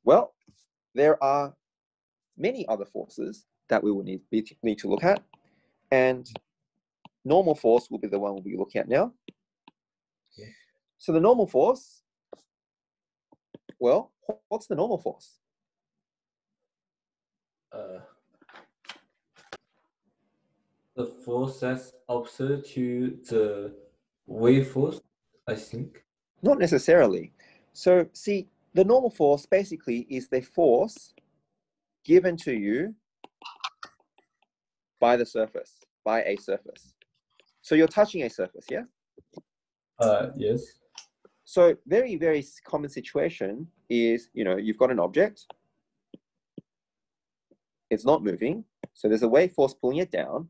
Well, there are many other forces that we will need to look at, and normal force will be the one we'll be looking at now. Yeah. So the normal force, well, what's the normal force? The force that's opposite to the wave force, I think. Not necessarily. So see, the normal force basically is the force given to you by the surface, by a surface. So you're touching a surface, yeah? Yes. So very, very common situation is, you've got an object, it's not moving, so there's a wave force pulling it down,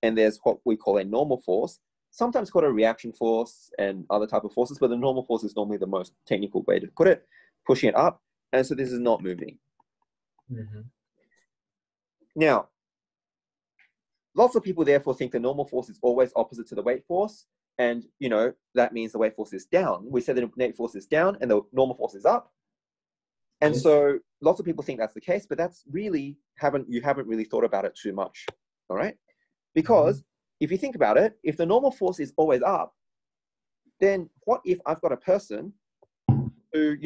and there's what we call a normal force, sometimes called a reaction force and other type of forces, but the normal force is normally the most technical way to put it, pushing it up, and so this is not moving. Mm-hmm. Now, lots of people therefore think the normal force is always opposite to the weight force, and that means the weight force is down. We said the net force is down and the normal force is up. And Yes. so lots of people think that's the case, but that's really you haven't really thought about it too much. All right? Because if you think about it, if the normal force is always up, then what if I've got a person who,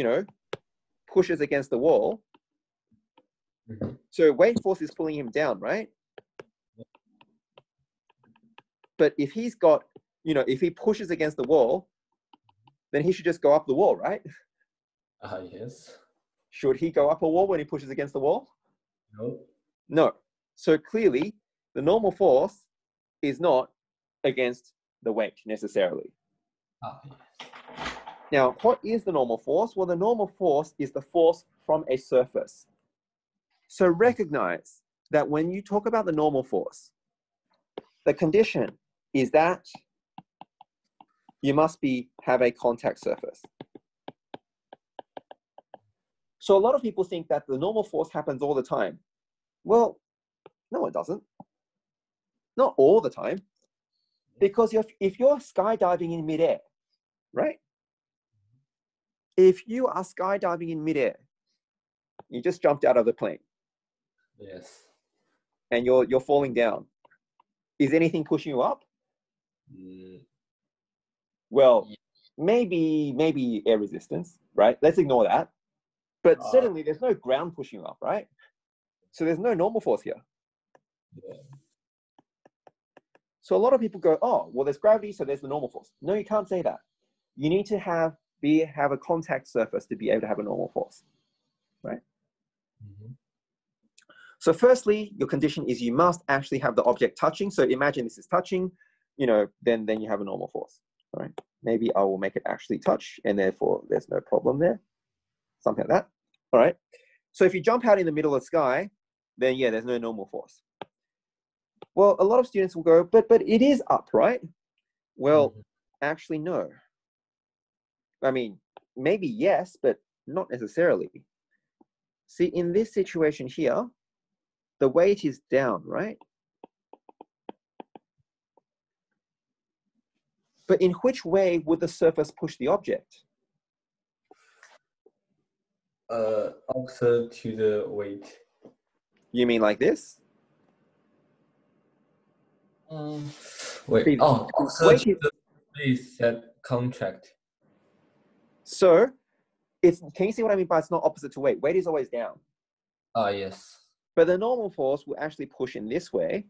pushes against the wall? Mm-hmm. So weight force is pulling him down, right? But if he's got, if he pushes against the wall, then he should just go up the wall, right? Yes. Should he go up a wall when he pushes against the wall? No. No. So clearly, the normal force is not against the weight necessarily. Yes. Now, what is the normal force? Well, the normal force is the force from a surface. So recognize that when you talk about the normal force, the condition is that you must have a contact surface. So a lot of people think that the normal force happens all the time. Well, no, it doesn't. Not all the time. Because if you're skydiving in midair, right? If you are skydiving in midair, you just jumped out of the plane. Yes. And you're falling down. Is anything pushing you up? Well, maybe air resistance, right? Let's ignore that. But certainly there's no ground pushing you up, right? So there's no normal force here. Yeah. So a lot of people go, oh, well, there's gravity, so there's the normal force. No, you can't say that. You need to have a contact surface to be able to have a normal force, right? Mm-hmm. So firstly, your condition is you must actually have the object touching. So imagine this is touching, then you have a normal force, all right? Maybe I will make it actually touch, and therefore there's no problem there. Something like that, all right? So if you jump out in the middle of the sky, then yeah, there's no normal force. Well, a lot of students will go, but it is up, right? Well, actually, no. I mean, maybe yes, but not necessarily. See, in this situation here, the weight is down, right? But in which way would the surface push the object? Opposite to the weight. You mean like this? Wait. See, Opposite weight to the place that contract. So, can you see what I mean by it's not opposite to weight? Weight is always down. Yes. But the normal force will actually push in this way.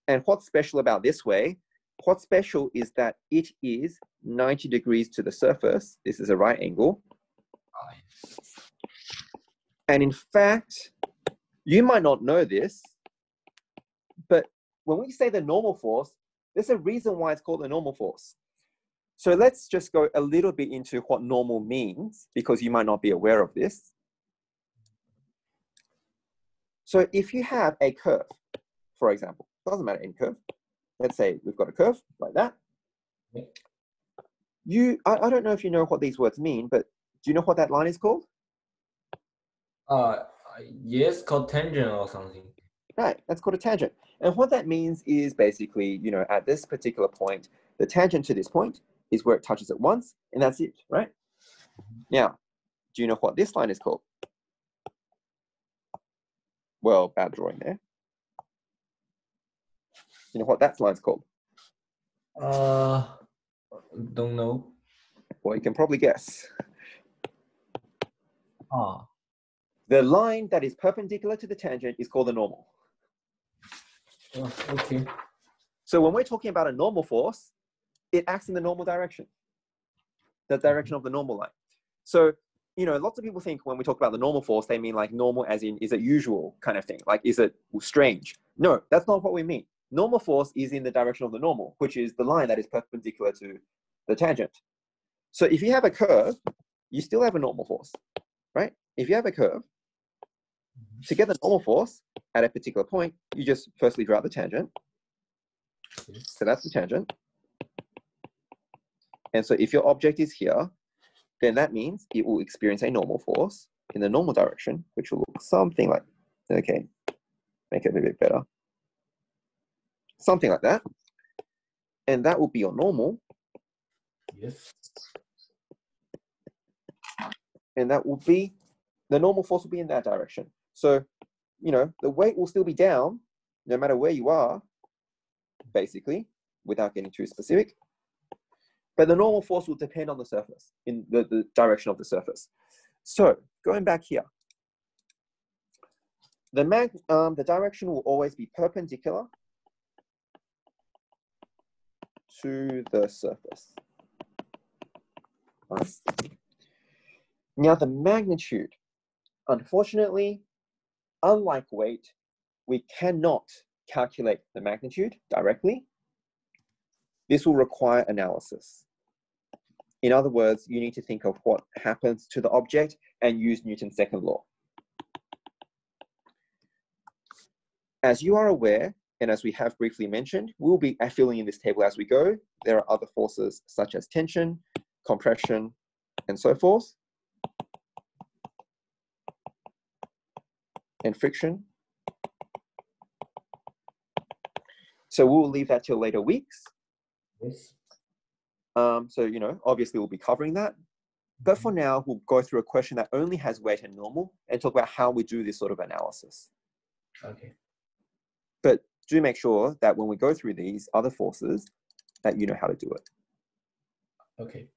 And what's special about this way? What's special is that it is 90 degrees to the surface. This is a right angle. Yes. And in fact, you might not know this, but when we say the normal force, there's a reason why it's called the normal force. So let's just go a little bit into what normal means, because you might not be aware of this. So if you have a curve, for example, doesn't matter any curve. Let's say we've got a curve like that. I don't know if you know what these words mean, but do you know what that line is called? Yes, called tangent or something. Right, that's called a tangent. And what that means is basically, at this particular point, the tangent to this point is where it touches it once, and that's it, right? Now, do you know what this line is called? Well, bad drawing there. You know what that line's called? Don't know. Well, you can probably guess. Ah. The line that is perpendicular to the tangent is called a normal. Oh, okay. So when we're talking about a normal force, it acts in the normal direction, the direction of the normal line. So, you know, lots of people think when we talk about the normal force, they mean like normal as in, is it usual kind of thing? Like, is it strange? No, that's not what we mean. Normal force is in the direction of the normal, which is the line that is perpendicular to the tangent. So if you have a curve, you still have a normal force, right? If you have a curve, to get the normal force at a particular point, you just firstly draw the tangent. So that's the tangent. And so if your object is here, then that means it will experience a normal force in the normal direction, which will look something like, okay, make it a bit better. Something like that. And that will be your normal. Yes. And that will be, the normal force will be in that direction. So, you know, the weight will still be down, no matter where you are, basically, without getting too specific. But the normal force will depend on the surface, in the direction of the surface. So, going back here, the direction will always be perpendicular to the surface. Right. Now, the magnitude, unfortunately, unlike weight, we cannot calculate the magnitude directly. This will require analysis. In other words, you need to think of what happens to the object and use Newton's second law. As you are aware, and as we have briefly mentioned, we'll be filling in this table as we go. There are other forces such as tension, compression, and so forth, and friction. So we'll leave that till later weeks. Yes. So, you know, obviously we'll be covering that. But for now, we'll go through a question that only has weight and normal and talk about how we do this sort of analysis. Okay. But do make sure that when we go through these other forces, that you know how to do it. Okay.